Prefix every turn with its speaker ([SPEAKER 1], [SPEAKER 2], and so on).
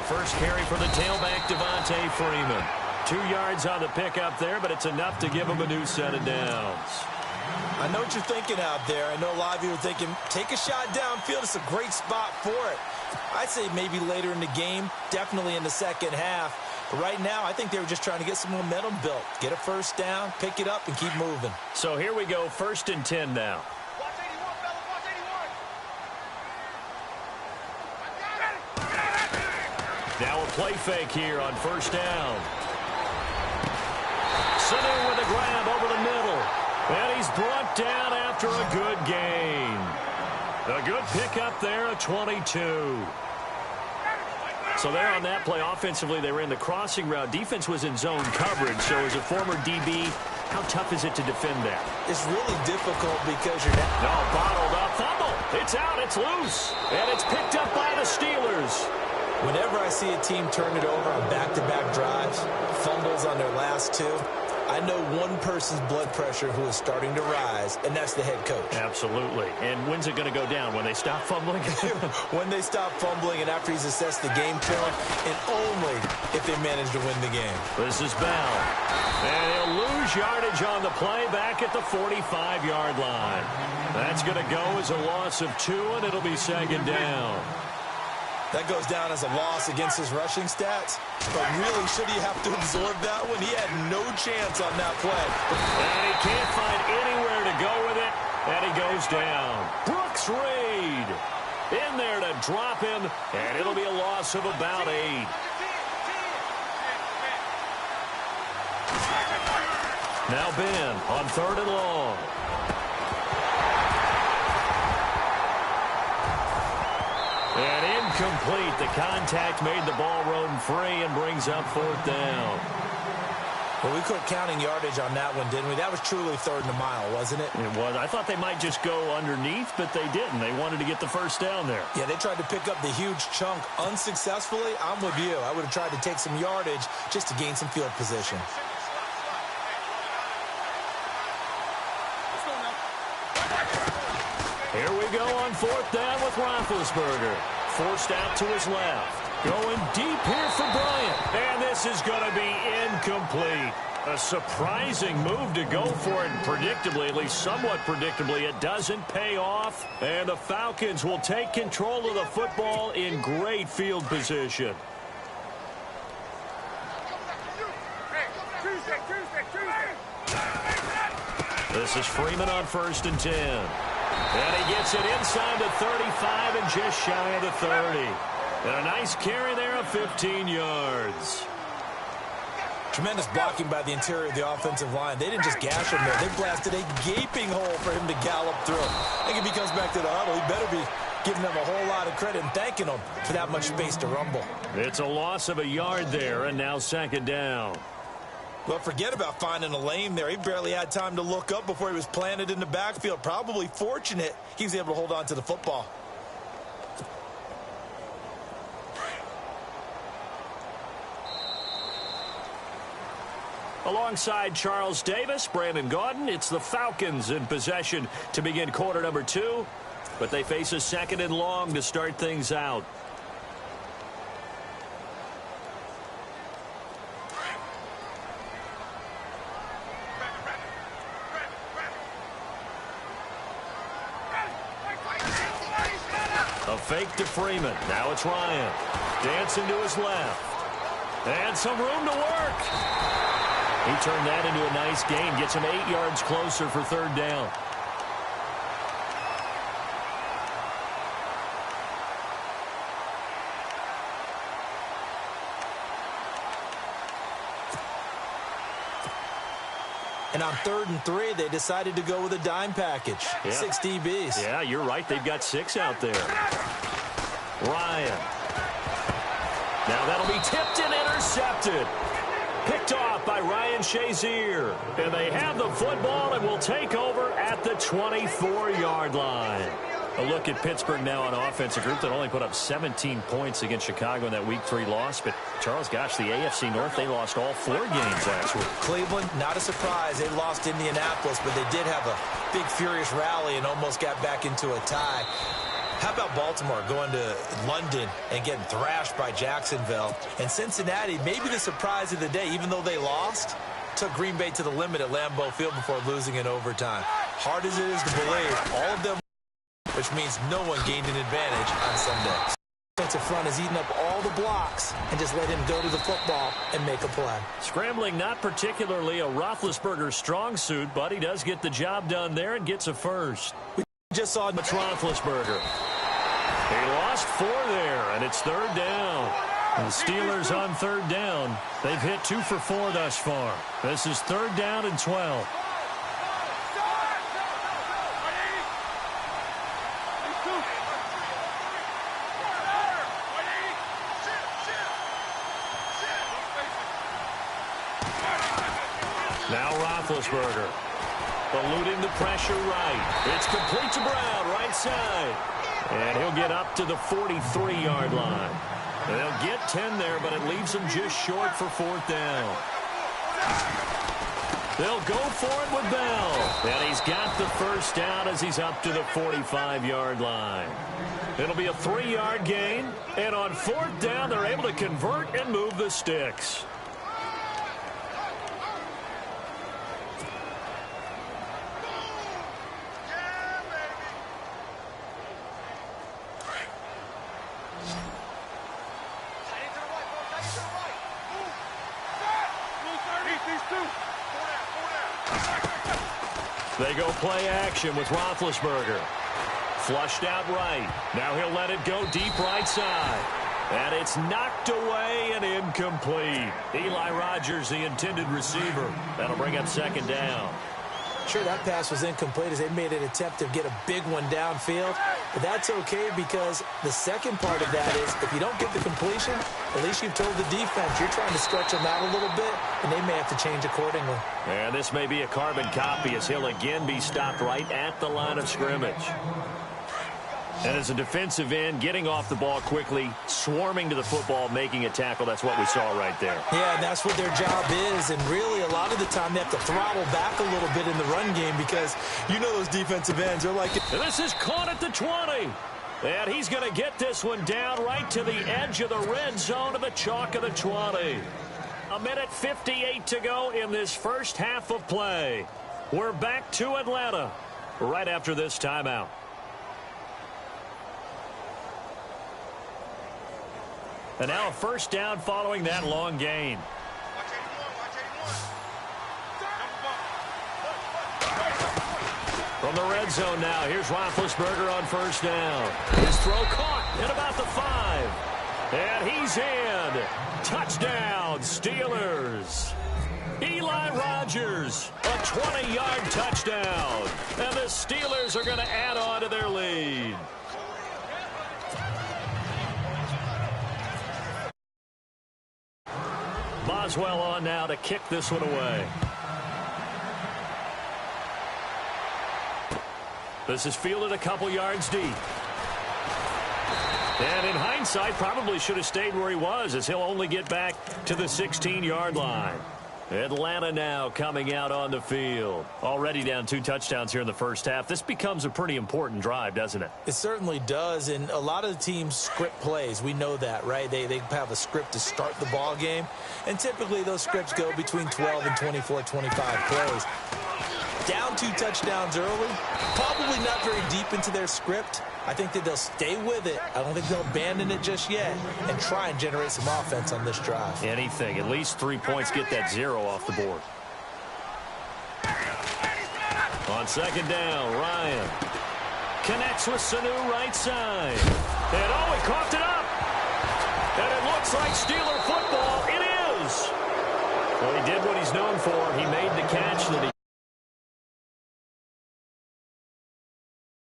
[SPEAKER 1] first carry for the tailback, Devontae Freeman. 2 yards on the pickup there, but it's enough to give him a new set of downs.
[SPEAKER 2] I know what you're thinking out there. I know a lot of you are thinking, take a shot downfield. It's a great spot for it. I'd say maybe later in the game, definitely in the second half. But right now, I think they were just trying to get some momentum built. Get a first down, pick it up, and keep moving.
[SPEAKER 1] So here we go, 1st and 10 now.
[SPEAKER 3] Watch 81, fellas, watch 81.
[SPEAKER 1] Now a play fake here on 1st down. Sitting with a grab over the middle. And he's brought down after a good gain. A good pickup there, a 22. So there on that play, offensively, they ran the crossing route. Defense was in zone coverage. So as a former DB, how tough is it to defend that?
[SPEAKER 2] It's really difficult because you're not...
[SPEAKER 1] No, bottled up. Fumble. It's out. It's loose. And it's picked up by the Steelers.
[SPEAKER 2] Whenever I see a team turn it over on back-to-back drives, fumbles on their last 2, I know one person's blood pressure who is starting to rise, and that's the head coach.
[SPEAKER 1] Absolutely. And when's it going to go down? When they stop fumbling?
[SPEAKER 2] When they stop fumbling and after he's assessed the game film, and only if they manage to win the game.
[SPEAKER 1] This is Bell. And he'll lose yardage on the play back at the 45-yard line. That's going to go as a loss of 2, and it'll be 2nd down.
[SPEAKER 2] That goes down as a loss against his rushing stats. But really, should he have to absorb that one? He had no chance on that play.
[SPEAKER 1] And he can't find anywhere to go with it. And he goes down. Brooks Reed in there to drop him. And it'll be a loss of about 8. Now Ben on 3rd and long. And incomplete. The contact made the ball roam free and brings up 4th down.
[SPEAKER 2] Well, we quit counting yardage on that one, didn't we? That was truly 3rd and a mile, wasn't it?
[SPEAKER 1] It was. I thought they might just go underneath, but they didn't. They wanted to get the first down there.
[SPEAKER 2] Yeah, they tried to pick up the huge chunk unsuccessfully. I'm with you. I would have tried to take some yardage just to gain some field position.
[SPEAKER 1] Here we go on 4th down with Roethlisberger. Forced out to his left. Going deep here for Bryant. And this is going to be incomplete. A surprising move to go for it. Predictably, at least somewhat predictably, it doesn't pay off. And the Falcons will take control of the football in great field position. This is Freeman on 1st and 10. And he gets it inside the 35 and just shy of the 30. And a nice carry there of 15 yards.
[SPEAKER 2] Tremendous blocking by the interior of the offensive line. They didn't just gash him there. They blasted a gaping hole for him to gallop through. I think if he comes back to the huddle, he better be giving them a whole lot of credit and thanking them for that much space to rumble.
[SPEAKER 1] It's a loss of a yard there, and now 2nd down.
[SPEAKER 2] Well, forget about finding a lane there. He barely had time to look up before he was planted in the backfield. Probably fortunate he was able to hold on to the football.
[SPEAKER 1] Alongside Charles Davis, Brandon Gaudin, it's the Falcons in possession to begin quarter number 2. But they face a 2nd and long to start things out. A fake to Freeman. Now it's Ryan. Dancing to his left. And some room to work. He turned that into a nice gain. Gets him 8 yards closer for 3rd down.
[SPEAKER 2] And on 3rd and 3, they decided to go with a dime package. Yeah. 6 DBs.
[SPEAKER 1] Yeah, you're right. They've got 6 out there. Ryan. Now that'll be tipped and intercepted. Picked off by Ryan Shazier. And they have the football and will take over at the 24-yard line. A look at Pittsburgh now on offense, a group that only put up 17 points against Chicago in that Week 3 loss. But, Charles, gosh, the AFC North, they lost all 4 games last week.
[SPEAKER 2] Cleveland, not a surprise. They lost Indianapolis, but they did have a big, furious rally and almost got back into a tie. How about Baltimore going to London and getting thrashed by Jacksonville? And Cincinnati, maybe the surprise of the day, even though they lost, took Green Bay to the limit at Lambeau Field before losing in overtime. Hard as it is to believe, all of them, which means no one gained an advantage on Sunday. Defensive front has eaten up all the blocks and just let him go to the football and make a play.
[SPEAKER 1] Scrambling, not particularly a Roethlisberger strong suit, but he does get the job done there and gets a first.
[SPEAKER 2] We just saw
[SPEAKER 1] Roethlisberger. He lost 4 there, and it's 3rd down. The Steelers on 3rd down. They've hit 2 for 4 thus far. This is 3rd down and 12. Now Roethlisberger, eluding the pressure right. It's complete to Brown, right side. And he'll get up to the 43-yard line. They'll get 10 there, but it leaves them just short for 4th down. They'll go for it with Bell. And he's got the first down as he's up to the 45-yard line. It'll be a 3-yard gain. And on 4th down, they're able to convert and move the sticks. They go play action with Roethlisberger. Flushed out right. Now he'll let it go deep right side. And it's knocked away and incomplete. Eli Rogers, the intended receiver. That'll bring up 2nd down.
[SPEAKER 2] Sure, that pass was incomplete as they made an attempt to get a big one downfield. But that's okay because the second part of that is if you don't get the completion, at least you've told the defense you're trying to stretch them out a little bit, and they may have to change accordingly.
[SPEAKER 1] And this may be a carbon copy as he'll again be stopped right at the line of scrimmage. And as a defensive end, getting off the ball quickly, swarming to the football, making a tackle, that's what we saw right there.
[SPEAKER 2] Yeah, and that's what their job is. And really, a lot of the time, they have to throttle back a little bit in the run game because you know those defensive ends are like...
[SPEAKER 1] And this is caught at the 20. And he's going to get this one down right to the edge of the red zone of the chalk of the 20. 1:58 to go in this first half of play. We're back to Atlanta right after this timeout. And now a first down following that long gain. From the red zone now, here's Roethlisberger on first down. His throw caught at about the 5. And he's in. Touchdown, Steelers. Eli Rogers, a 20-yard touchdown. And the Steelers are going to add on to their lead. Boswell on now to kick this one away. This is fielded a couple yards deep. And in hindsight, probably should have stayed where he was as he'll only get back to the 16-yard line. Atlanta now coming out on the field. Already down 2 touchdowns here in the first half. This becomes a pretty important drive, doesn't it?
[SPEAKER 2] It certainly does, and a lot of the teams script plays. We know that, right? They have a script to start the ball game, and typically those scripts go between 12 and 24, 25 plays. Down 2 touchdowns early, probably not very deep into their script. I think that they'll stay with it. I don't think they'll abandon it just yet and try and generate some offense on this drive.
[SPEAKER 1] Anything. At least 3 points, get that 0 off the board. On second down, Ryan connects with Sanu right side. And oh, he coughed it up. And it looks like Steeler football. It is. Well, he did what he's known for. He made the catch that he